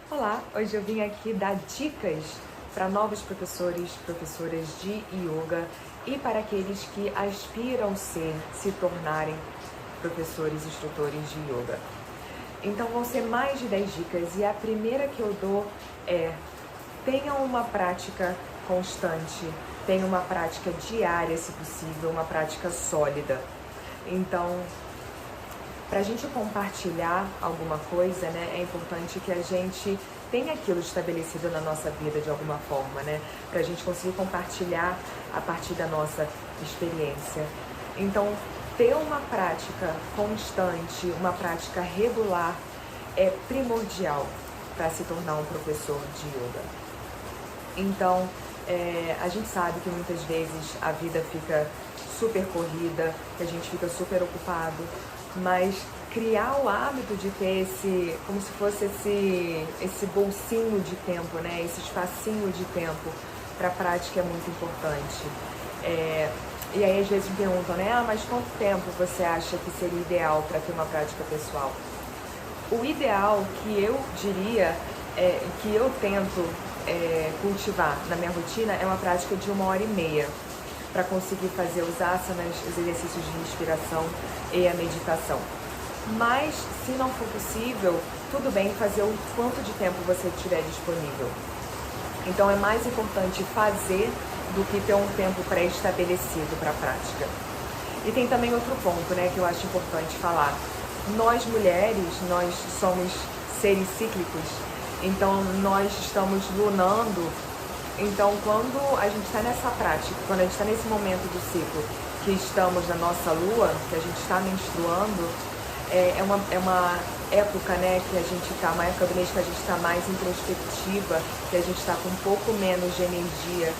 Olá, hoje eu vim aqui dar dicas para novos professores, professoras de yoga e para aqueles que aspiram se tornarem professores, instrutores de yoga. Então vão ser mais de 10 dicas e a primeira que eu dou é: tenha uma prática constante, tenha uma prática diária, se possível, uma prática sólida. Então, para a gente compartilhar alguma coisa, né, é importante que a gente tenha aquilo estabelecido na nossa vida de alguma forma, né, para a gente conseguir compartilhar a partir da nossa experiência. Então, ter uma prática constante, uma prática regular é primordial para se tornar um professor de yoga. Então, a gente sabe que muitas vezes a vida fica super corrida, que a gente fica super ocupado, mas criar o hábito de ter como se fosse esse bolsinho de tempo, né? Esse espacinho de tempo para a prática é muito importante. E aí às vezes me perguntam, né? Mas quanto tempo você acha que seria ideal para ter uma prática pessoal? O ideal que eu diria, que eu tento cultivar na minha rotina é uma prática de 1h30 para conseguir fazer os asanas, os exercícios de respiração e a meditação. Mas, se não for possível, tudo bem fazer o quanto de tempo você tiver disponível. Então, é mais importante fazer do que ter um tempo pré-estabelecido para a prática. E tem também outro ponto, né, que eu acho importante falar. Nós mulheres, nós somos seres cíclicos, então nós estamos lunando. Então, quando a gente está nessa prática, quando a gente está nesse momento do ciclo, que estamos na nossa lua, que a gente está menstruando, é uma época, né, que a gente está, uma época do mês que a gente está mais introspectiva, que a gente está com um pouco menos de energia.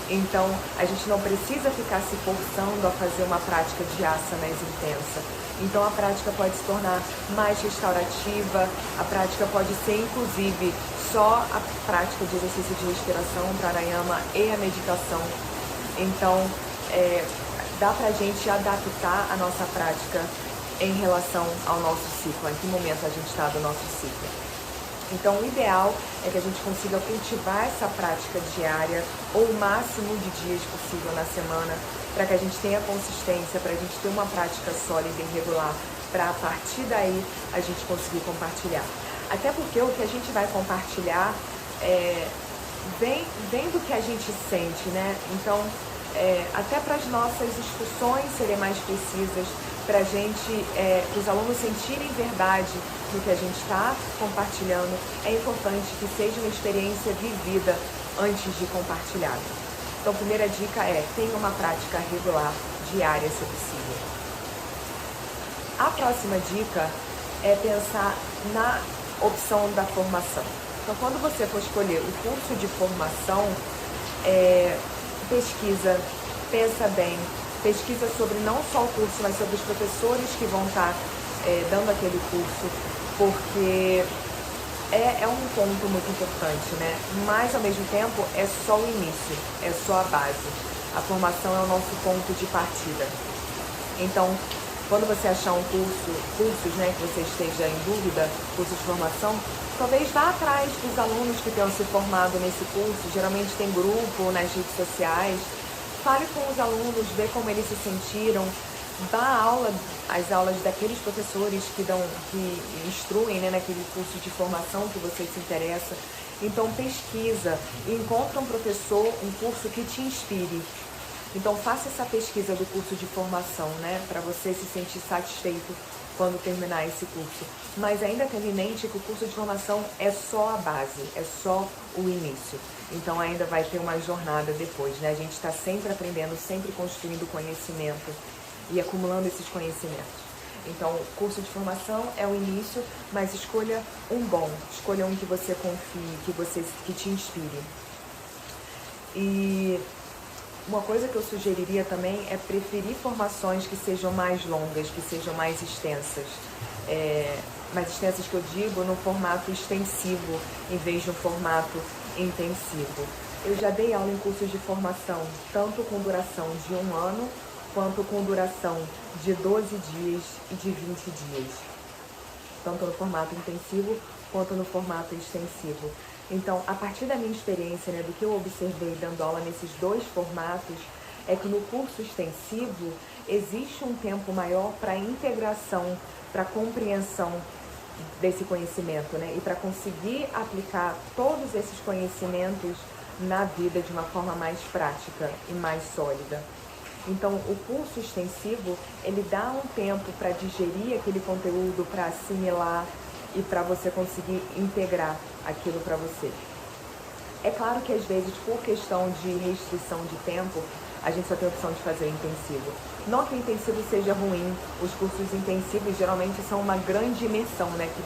Então, a gente não precisa ficar se forçando a fazer uma prática de asanas intensa. Então, a prática pode se tornar mais restaurativa, a prática pode ser, inclusive, só a prática de exercício de respiração, pranayama e a meditação. Então, dá pra gente adaptar a nossa prática em relação ao nosso ciclo, em que momento a gente está do nosso ciclo. Então, o ideal é que a gente consiga cultivar essa prática diária ou o máximo de dias possível na semana, para que a gente tenha consistência, para a gente ter uma prática sólida e regular, para a partir daí a gente conseguir compartilhar. Até porque o que a gente vai compartilhar vem do que a gente sente, né? Então, até para as nossas instruções serem mais precisas, para os alunos sentirem verdade no que a gente está compartilhando, é importante que seja uma experiência vivida antes de compartilhada. Então, a primeira dica tenha uma prática regular, diária, se possível. A próxima dica é pensar na opção da formação. Então, quando você for escolher o curso de formação, pesquisa, pensa bem, pesquisa sobre não só o curso, mas sobre os professores que vão estar dando aquele curso, porque é um ponto muito importante, né? Mas, ao mesmo tempo, é só o início, é só a base. A formação é o nosso ponto de partida. Então, quando você achar cursos, né, que você esteja em dúvida, cursos de formação, talvez vá atrás dos alunos que tenham se formado nesse curso. Geralmente tem grupo nas redes sociais. Fale com os alunos, vê como eles se sentiram, dá as aulas daqueles professores que instruem, né, naquele curso de formação que você se interessa. Então pesquisa, encontra um professor, um curso que te inspire. Então faça essa pesquisa do curso de formação, né, para você se sentir satisfeito quando terminar esse curso. Mas ainda tenha em mente que o curso de formação é só a base, é só o início. Então ainda vai ter uma jornada depois, né? A gente está sempre aprendendo, sempre construindo conhecimento e acumulando esses conhecimentos. Então, o curso de formação é o início, mas escolha um bom, escolha um que você confie, que te inspire. E uma coisa que eu sugeriria também é preferir formações que sejam mais longas, que sejam mais extensas. Mais extensas que eu digo no formato extensivo, em vez de um formato intensivo. Eu já dei aula em cursos de formação, tanto com duração de 1 ano, quanto com duração de 12 dias e de 20 dias. Tanto no formato intensivo quanto no formato extensivo. Então, a partir da minha experiência, né, do que eu observei dando aula nesses dois formatos, é que no curso extensivo existe um tempo maior para integração, para compreensão desse conhecimento, né? E para conseguir aplicar todos esses conhecimentos na vida de uma forma mais prática e mais sólida. Então, o curso extensivo, ele dá um tempo para digerir aquele conteúdo, para assimilar e para você conseguir integrar aquilo para você. É claro que às vezes, por questão de restrição de tempo, a gente só tem a opção de fazer intensivo. Não que o intensivo seja ruim, os cursos intensivos geralmente são uma grande imersão, né? Que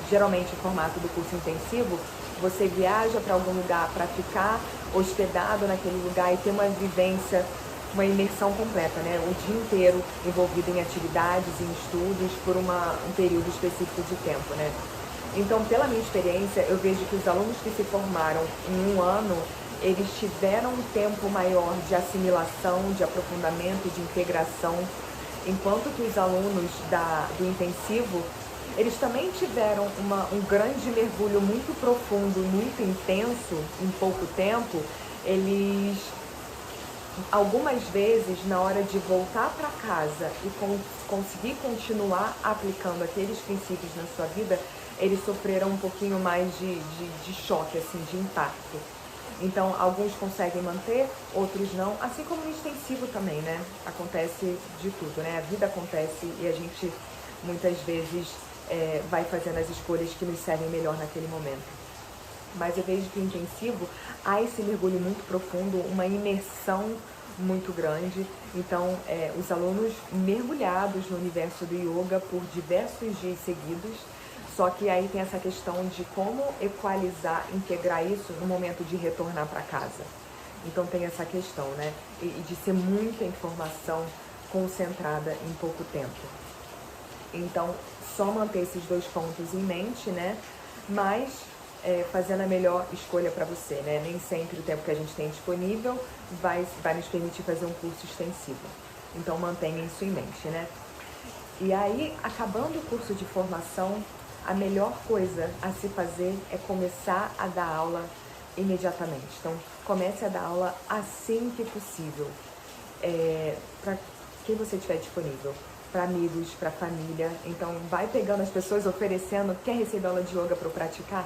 geralmente o formato do curso intensivo, você viaja para algum lugar para ficar hospedado naquele lugar e ter uma vivência, uma imersão completa, né? O dia inteiro envolvido em atividades, em estudos, por um período específico de tempo, né? Então, pela minha experiência, eu vejo que os alunos que se formaram em um ano, eles tiveram um tempo maior de assimilação, de aprofundamento, de integração, enquanto que os alunos do intensivo, eles também tiveram um grande mergulho muito profundo, muito intenso, em pouco tempo. Eles, algumas vezes, na hora de voltar para casa e conseguir continuar aplicando aqueles princípios na sua vida, eles sofreram um pouquinho mais de choque, assim, de impacto. Então, alguns conseguem manter, outros não, assim como no extensivo também, né? Acontece de tudo, né? A vida acontece e a gente, muitas vezes, vai fazendo as escolhas que nos servem melhor naquele momento. Mas eu vejo que o intensivo há esse mergulho muito profundo, uma imersão muito grande. Então, os alunos mergulhados no universo do yoga por diversos dias seguidos. Só que aí tem essa questão de como equalizar, integrar isso no momento de retornar para casa. Então tem essa questão, né? E de ser muita informação concentrada em pouco tempo. Então, só manter esses dois pontos em mente, né? Mas fazendo a melhor escolha para você, né? Nem sempre o tempo que a gente tem disponível vai nos permitir fazer um curso extensivo. Então mantenha isso em mente, né? E aí, acabando o curso de formação, a melhor coisa a se fazer é começar a dar aula imediatamente. Então, comece a dar aula assim que possível, para quem você tiver disponível, para amigos, para família. Então, vai pegando as pessoas, oferecendo, quer receber aula de yoga para eu praticar?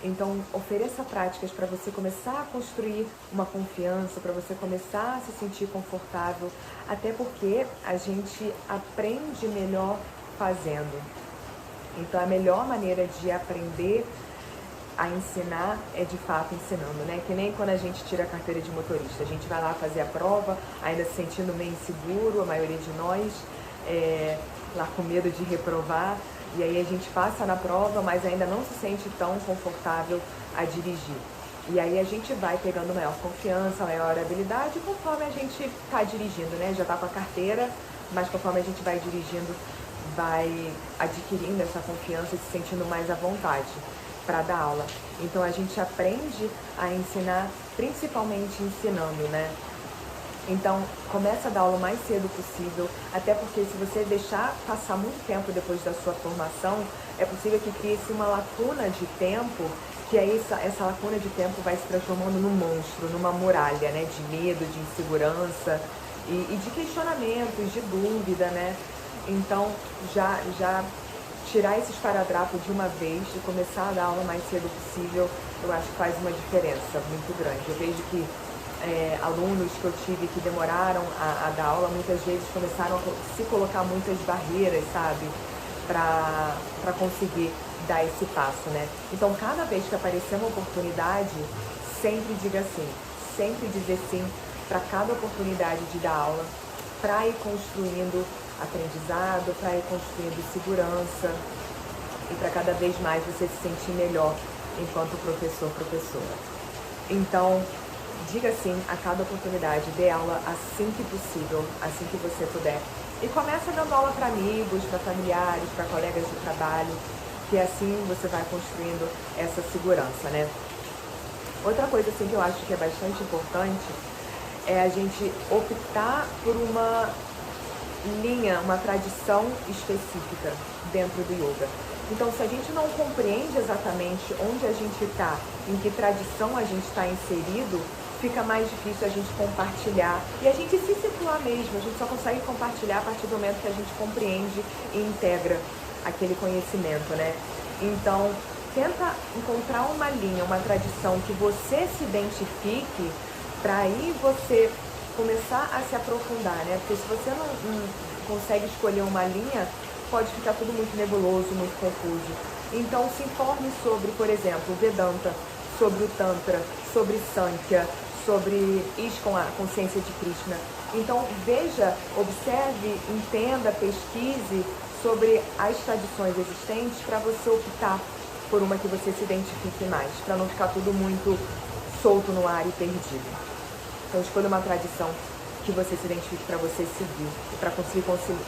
Então, ofereça práticas para você começar a construir uma confiança, para você começar a se sentir confortável, até porque a gente aprende melhor fazendo. Então, a melhor maneira de aprender a ensinar é de fato ensinando, né? Que nem quando a gente tira a carteira de motorista, a gente vai lá fazer a prova, ainda se sentindo meio inseguro, a maioria de nós, lá com medo de reprovar, e aí a gente passa na prova, mas ainda não se sente tão confortável a dirigir. E aí a gente vai pegando maior confiança, maior habilidade, conforme a gente está dirigindo, né? Já está com a carteira, mas conforme a gente vai dirigindo, vai adquirindo essa confiança e se sentindo mais à vontade para dar aula. Então a gente aprende a ensinar, principalmente ensinando, né? Então começa a dar aula o mais cedo possível, até porque se você deixar passar muito tempo depois da sua formação, é possível que crie-se uma lacuna de tempo, que aí essa lacuna de tempo vai se transformando num monstro, numa muralha, né? De medo, de insegurança e de questionamentos, de dúvida, né? Então, já tirar esses esparadrapo de uma vez e começar a dar aula o mais cedo possível, eu acho que faz uma diferença muito grande. Eu vejo que alunos que eu tive que demoraram a dar aula, muitas vezes começaram a se colocar muitas barreiras, sabe? Para conseguir dar esse passo, né? Então, cada vez que aparecer uma oportunidade, sempre diga sim. Sempre dizer sim para cada oportunidade de dar aula, para ir construindo aprendizado, para ir construindo segurança e para cada vez mais você se sentir melhor enquanto professora. Então, diga sim a cada oportunidade, dê aula assim que possível, assim que você puder. E começa dando aula para amigos, para familiares, para colegas de trabalho, que assim você vai construindo essa segurança, né? Outra coisa assim que eu acho que é bastante importante é a gente optar por uma linha, uma tradição específica dentro do yoga. Então, se a gente não compreende exatamente onde a gente está, em que tradição a gente está inserido, fica mais difícil a gente compartilhar e a gente se situar mesmo. A gente só consegue compartilhar a partir do momento que a gente compreende e integra aquele conhecimento, né? Então, tenta encontrar uma linha, uma tradição que você se identifique, para aí você começar a se aprofundar, né? Porque se você não consegue escolher uma linha, pode ficar tudo muito nebuloso, muito confuso. Então, se informe sobre, por exemplo, o Vedanta, sobre o Tantra, sobre Sankhya, sobre ISKCON, a consciência de Krishna. Então, veja, observe, entenda, pesquise sobre as tradições existentes para você optar por uma que você se identifique mais, para não ficar tudo muito solto no ar e perdido. Então, escolha uma tradição que você se identifique para você seguir e para conseguir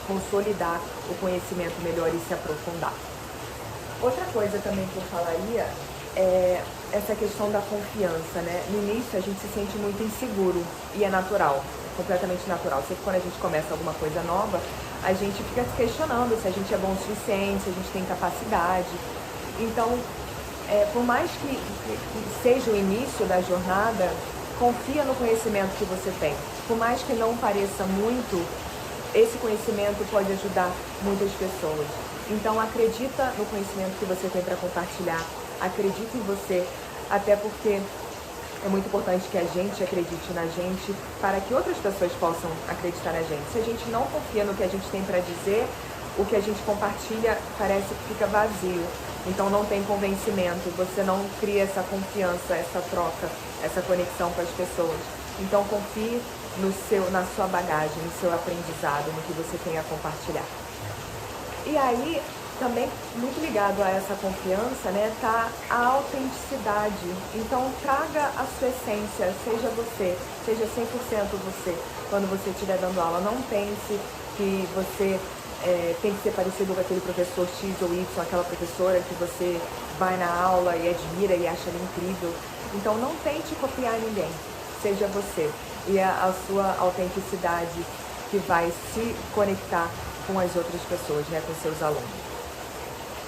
consolidar o conhecimento melhor e se aprofundar. Outra coisa também que eu falaria é essa questão da confiança, né? No início a gente se sente muito inseguro e é natural, completamente natural. Sempre quando a gente começa alguma coisa nova, a gente fica se questionando se a gente é bom o suficiente, se a gente tem capacidade. Então, por mais que seja o início da jornada, confia no conhecimento que você tem. Por mais que não pareça muito, esse conhecimento pode ajudar muitas pessoas. Então, acredita no conhecimento que você tem para compartilhar. Acredita em você, até porque é muito importante que a gente acredite na gente para que outras pessoas possam acreditar na gente. Se a gente não confia no que a gente tem para dizer, o que a gente compartilha parece que fica vazio. Então não tem convencimento, você não cria essa confiança, essa troca, essa conexão com as pessoas. Então confie na sua bagagem, no seu aprendizado, no que você tem a compartilhar. E aí, também muito ligado a essa confiança, né, tá a autenticidade. Então traga a sua essência, seja você, seja 100% você, quando você estiver dando aula. Não pense que você tem que ser parecido com aquele professor X ou Y, aquela professora que você vai na aula e admira e acha ela incrível. Então não tente copiar ninguém, seja você. E a sua autenticidade que vai se conectar com as outras pessoas, né, com seus alunos.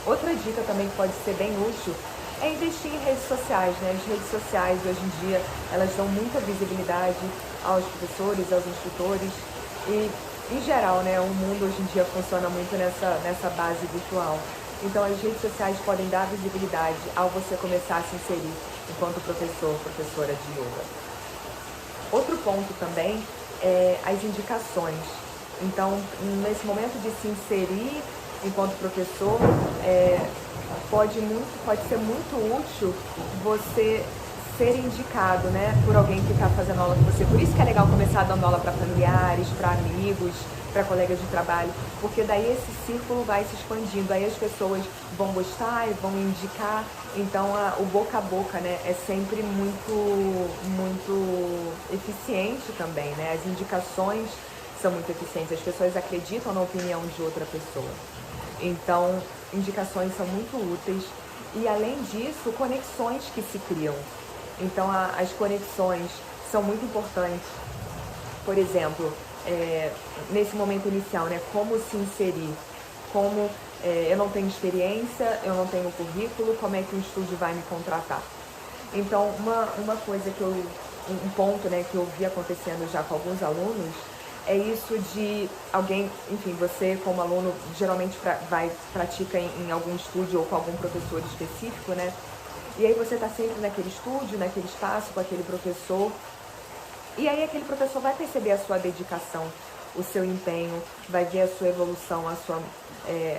Outra dica também que pode ser bem útil é investir em redes sociais, né? As redes sociais hoje em dia, elas dão muita visibilidade aos professores, aos instrutores e, em geral, né, o mundo hoje em dia funciona muito nessa base virtual. Então, as redes sociais podem dar visibilidade ao você começar a se inserir enquanto professor, professora de yoga. Outro ponto também é as indicações. Então, nesse momento de se inserir enquanto professor, pode ser muito útil você ser indicado, né, por alguém que está fazendo aula com você. Por isso que é legal começar dando aula para familiares, para amigos, para colegas de trabalho, porque daí esse círculo vai se expandindo, aí as pessoas vão gostar e vão indicar. Então o boca a boca, né, é sempre muito eficiente também, né? As indicações são muito eficientes, as pessoas acreditam na opinião de outra pessoa. Então, indicações são muito úteis e, além disso, conexões que se criam. Então, as conexões são muito importantes. Por exemplo, nesse momento inicial, né, como se inserir, como eu não tenho experiência, eu não tenho currículo, como é que o estúdio vai me contratar? Então, uma coisa um ponto, né, que eu vi acontecendo já com alguns alunos, é isso de alguém, enfim, você como aluno geralmente pratica em algum estúdio ou com algum professor específico, né? E aí você está sempre naquele estúdio, naquele espaço, com aquele professor. E aí aquele professor vai perceber a sua dedicação, o seu empenho, vai ver a sua evolução,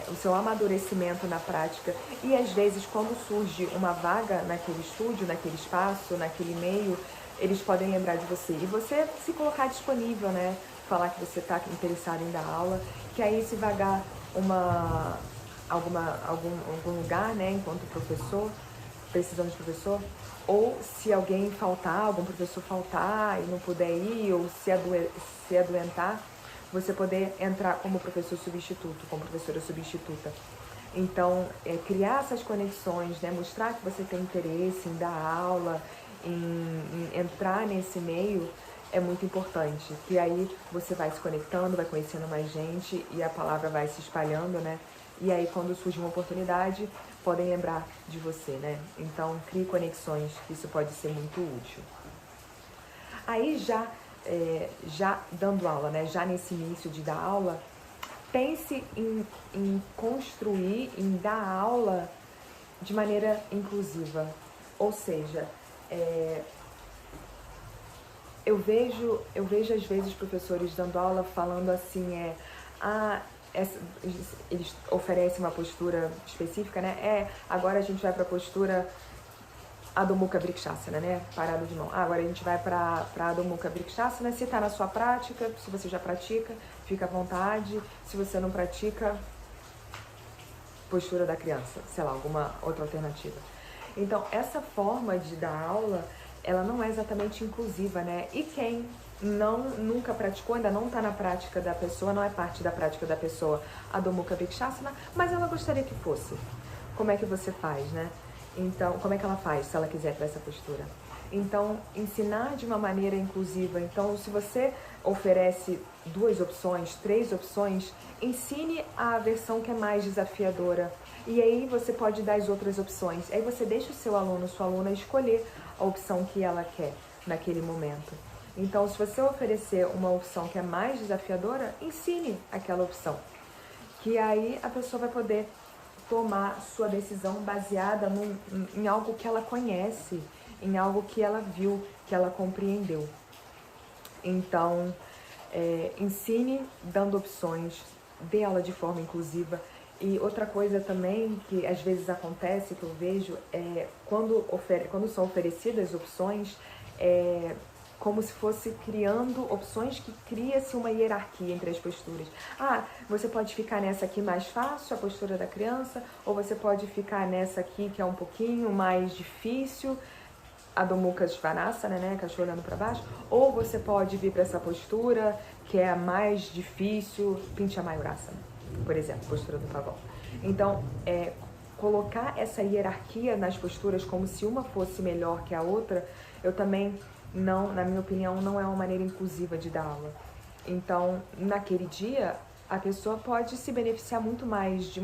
o seu amadurecimento na prática. E às vezes, quando surge uma vaga naquele estúdio, naquele espaço, naquele meio, eles podem lembrar de você. E você se colocar disponível, né? Falar que você está interessado em dar aula, que aí se vagar algum lugar, né, enquanto professor, precisando de professor, ou se alguém faltar, algum professor faltar e não puder ir, ou se adoentar, você poder entrar como professor substituto, como professora substituta. Então, criar essas conexões, né, mostrar que você tem interesse em dar aula, em entrar nesse meio, é muito importante, que aí você vai se conectando, vai conhecendo mais gente e a palavra vai se espalhando, né? E aí, quando surge uma oportunidade, podem lembrar de você, né? Então, crie conexões, isso pode ser muito útil. Aí, já dando aula, né? Já nesse início de dar aula, pense em construir, em dar aula de maneira inclusiva. Ou seja, eu vejo às vezes professores dando aula falando assim, eles oferecem uma postura específica, né? Agora a gente vai para a postura Adho Mukha Vrikshasana, né? Parada de mão. Agora a gente vai para Adho Mukha Vrikshasana. Se está na sua prática, se você já pratica, fica à vontade. Se você não pratica, postura da criança, sei lá, alguma outra alternativa. Então, essa forma de dar aula, ela não é exatamente inclusiva, né? E quem nunca praticou, ainda não está na prática da pessoa, não é parte da prática da pessoa Adho Mukha Vrikshasana, mas ela gostaria que fosse. Como é que você faz, né? Então, como é que ela faz se ela quiser para essa postura? Então, ensinar de uma maneira inclusiva. Então, se você oferece 2 opções, 3 opções, ensine a versão que é mais desafiadora. E aí você pode dar as outras opções. Aí você deixa o seu aluno, sua aluna, escolher a opção que ela quer naquele momento. Então, se você oferecer uma opção que é mais desafiadora, ensine aquela opção. Que aí a pessoa vai poder tomar sua decisão baseada em algo que ela conhece, em algo que ela viu, que ela compreendeu. Então, ensine dando opções, dê aula de forma inclusiva. E outra coisa também que às vezes acontece, que eu vejo, é quando são oferecidas opções, como se fosse criando opções que cria-se uma hierarquia entre as posturas. Você pode ficar nessa aqui mais fácil, a postura da criança, ou você pode ficar nessa aqui que é um pouquinho mais difícil, Adho Mukha Svanasana, né, cachorro olhando para baixo, ou você pode vir para essa postura que é a mais difícil, Pincha Mayurasana, por exemplo, postura do pavão. Então, colocar essa hierarquia nas posturas como se uma fosse melhor que a outra, eu também não, na minha opinião, não é uma maneira inclusiva de dar aula. Então, naquele dia, a pessoa pode se beneficiar muito mais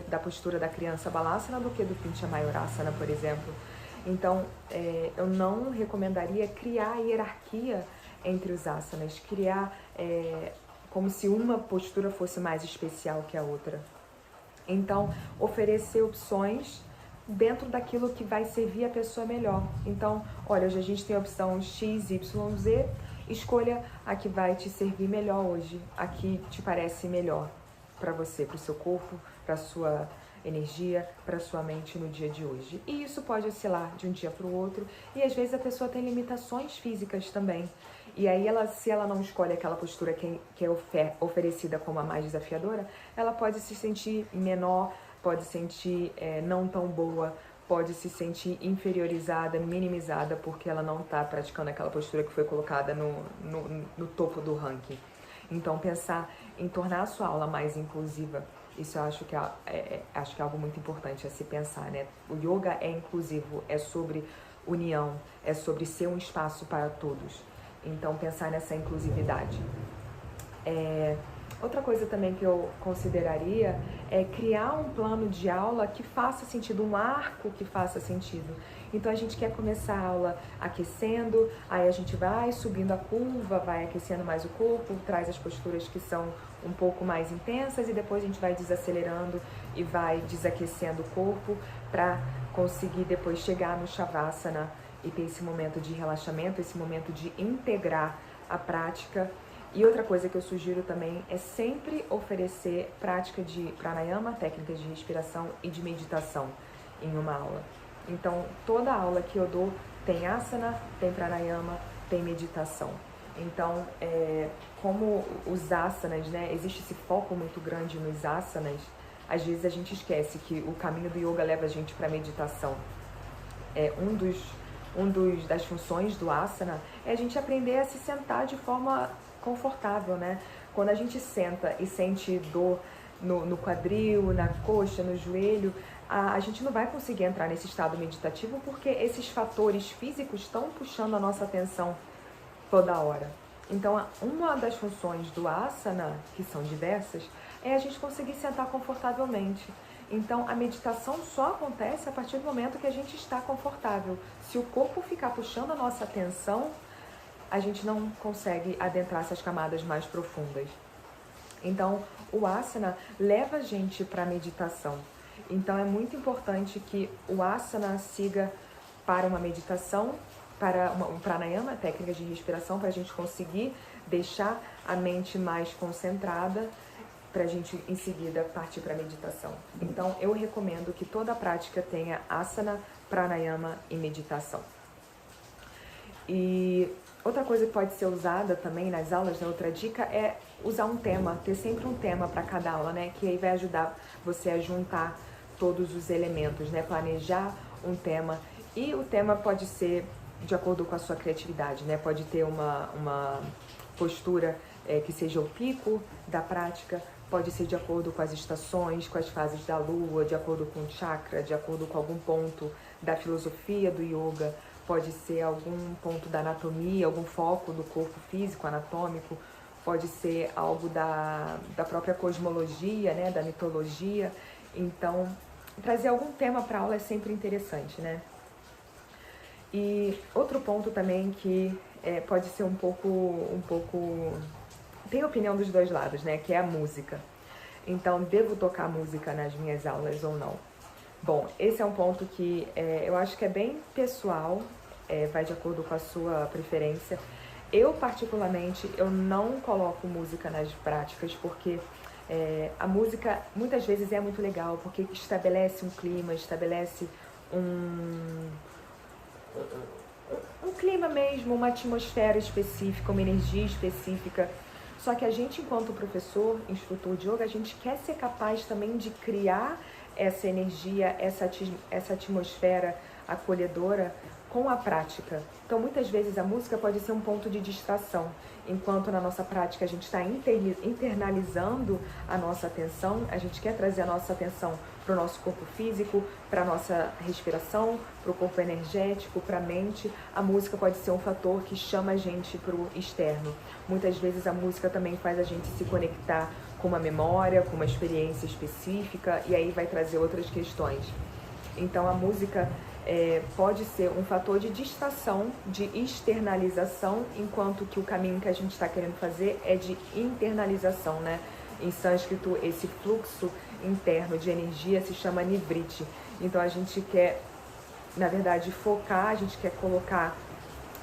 da postura da criança Balasana do que do Pincha Mayurasana, por exemplo. Então, eu não recomendaria criar hierarquia entre os asanas, criar como se uma postura fosse mais especial que a outra. Então, oferecer opções dentro daquilo que vai servir a pessoa melhor. Então, olha, hoje a gente tem a opção X, Y, Z, escolha a que vai te servir melhor hoje, a que te parece melhor para você, para o seu corpo, para a sua energia, para a sua mente no dia de hoje. E isso pode oscilar de um dia para o outro, e às vezes a pessoa tem limitações físicas também. E aí, se ela não escolhe aquela postura que é oferecida como a mais desafiadora, ela pode se sentir menor, pode se sentir não tão boa, pode se sentir inferiorizada, minimizada, porque ela não está praticando aquela postura que foi colocada no topo do ranking. Então, pensar em tornar a sua aula mais inclusiva, isso eu acho que é algo muito importante a se pensar, né? O yoga é inclusivo, é sobre união, é sobre ser um espaço para todos. Então, pensar nessa inclusividade. Outra coisa também que eu consideraria é criar um plano de aula que faça sentido, um arco que faça sentido. Então, a gente quer começar a aula aquecendo, aí a gente vai subindo a curva, vai aquecendo mais o corpo, traz as posturas que são um pouco mais intensas e depois a gente vai desacelerando e vai desaquecendo o corpo para conseguir depois chegar no Shavasana e ter esse momento de relaxamento, esse momento de integrar a prática. E outra coisa que eu sugiro também é sempre oferecer prática de pranayama, técnicas de respiração e de meditação em uma aula. Então, toda aula que eu dou tem asana, tem pranayama, tem meditação. Então, como os asanas, né, existe esse foco muito grande nos asanas, às vezes a gente esquece que o caminho do yoga leva a gente para a meditação. Das funções do asana é a gente aprender a se sentar de forma confortável, né? Quando a gente senta e sente dor no quadril, na coxa, no joelho, a gente não vai conseguir entrar nesse estado meditativo porque esses fatores físicos estão puxando a nossa atenção toda hora. Então, uma das funções do asana, que são diversas, é a gente conseguir sentar confortavelmente. Então, a meditação só acontece a partir do momento que a gente está confortável. Se o corpo ficar puxando a nossa atenção, a gente não consegue adentrar essas camadas mais profundas. Então, o asana leva a gente para a meditação. Então, é muito importante que o asana siga para uma meditação, para um pranayama, técnicas de respiração, para a gente conseguir deixar a mente mais concentrada, para a gente em seguida partir para a meditação. Então, eu recomendo que toda a prática tenha asana, pranayama e meditação. E outra coisa que pode ser usada também nas aulas, né, outra dica é usar um tema, ter sempre um tema para cada aula, né, que aí vai ajudar você a juntar todos os elementos, né, planejar um tema. E o tema pode ser de acordo com a sua criatividade, né, pode ter uma postura que seja o pico da prática, pode ser de acordo com as estações, com as fases da lua, de acordo com o chakra, de acordo com algum ponto da filosofia do yoga, pode ser algum ponto da anatomia, algum foco do corpo físico, anatômico, pode ser algo da própria cosmologia, né, da mitologia. Então, trazer algum tema para a aula é sempre interessante, né? E outro ponto também que pode ser um pouco... Tem opinião dos dois lados, né? Que é a música. Então, devo tocar música nas minhas aulas ou não? Bom, esse é um ponto que eu acho que é bem pessoal, vai de acordo com a sua preferência. Eu, particularmente, eu não coloco música nas práticas, porque a música, muitas vezes, é muito legal, porque estabelece um clima, estabelece um clima mesmo, uma atmosfera específica, uma energia específica. Só que a gente, enquanto professor, instrutor de yoga, a gente quer ser capaz também de criar essa energia, essa atmosfera acolhedora com a prática. Então, muitas vezes a música pode ser um ponto de distração, enquanto na nossa prática a gente está internalizando a nossa atenção, a gente quer trazer a nossa atenção para o nosso corpo físico, para a nossa respiração, para o corpo energético, para a mente. A música pode ser um fator que chama a gente para o externo. Muitas vezes a música também faz a gente se conectar com uma memória, com uma experiência específica, e aí vai trazer outras questões. Então, a música pode ser um fator de distração, de externalização, enquanto que o caminho que a gente está querendo fazer é de internalização, né? Em sânscrito, esse fluxo interno de energia se chama nivriti. Então, a gente quer, na verdade, focar, a gente quer colocar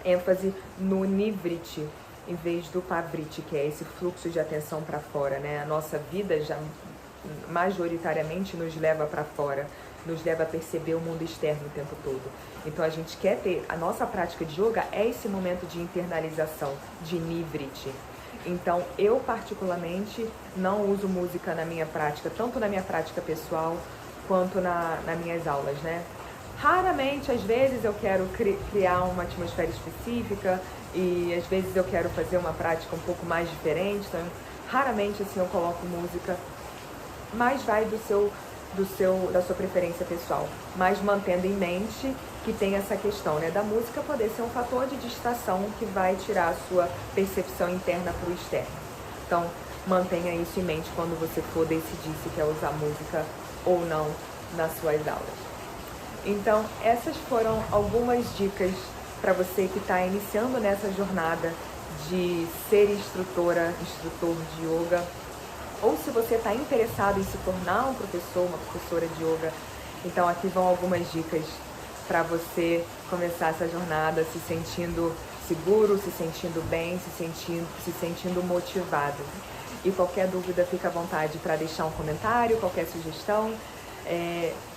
ênfase no nivriti, em vez do pavriti, que é esse fluxo de atenção para fora, né? A nossa vida já majoritariamente nos leva para fora, nos leva a perceber o mundo externo o tempo todo. Então a gente quer ter, a nossa prática de yoga é esse momento de internalização, de nivriti. Então eu particularmente não uso música na minha prática, tanto na minha prática pessoal quanto nas minhas aulas, né? Raramente, às vezes eu quero criar uma atmosfera específica e às vezes eu quero fazer uma prática um pouco mais diferente, então raramente assim eu coloco música, mas vai da sua preferência pessoal, mas mantendo em mente que tem essa questão, né, da música poder ser um fator de distração que vai tirar a sua percepção interna para o externo. Então, mantenha isso em mente quando você for decidir se quer usar música ou não nas suas aulas. Então, essas foram algumas dicas para você que está iniciando nessa jornada de ser instrutor de yoga, ou se você está interessado em se tornar um professor, uma professora de yoga. Então aqui vão algumas dicas para você começar essa jornada se sentindo seguro, se sentindo bem, se sentindo motivado. E qualquer dúvida, fica à vontade para deixar um comentário, qualquer sugestão.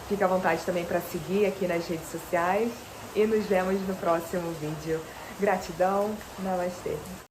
Fica à vontade também para seguir aqui nas redes sociais. E nos vemos no próximo vídeo. Gratidão, namastê.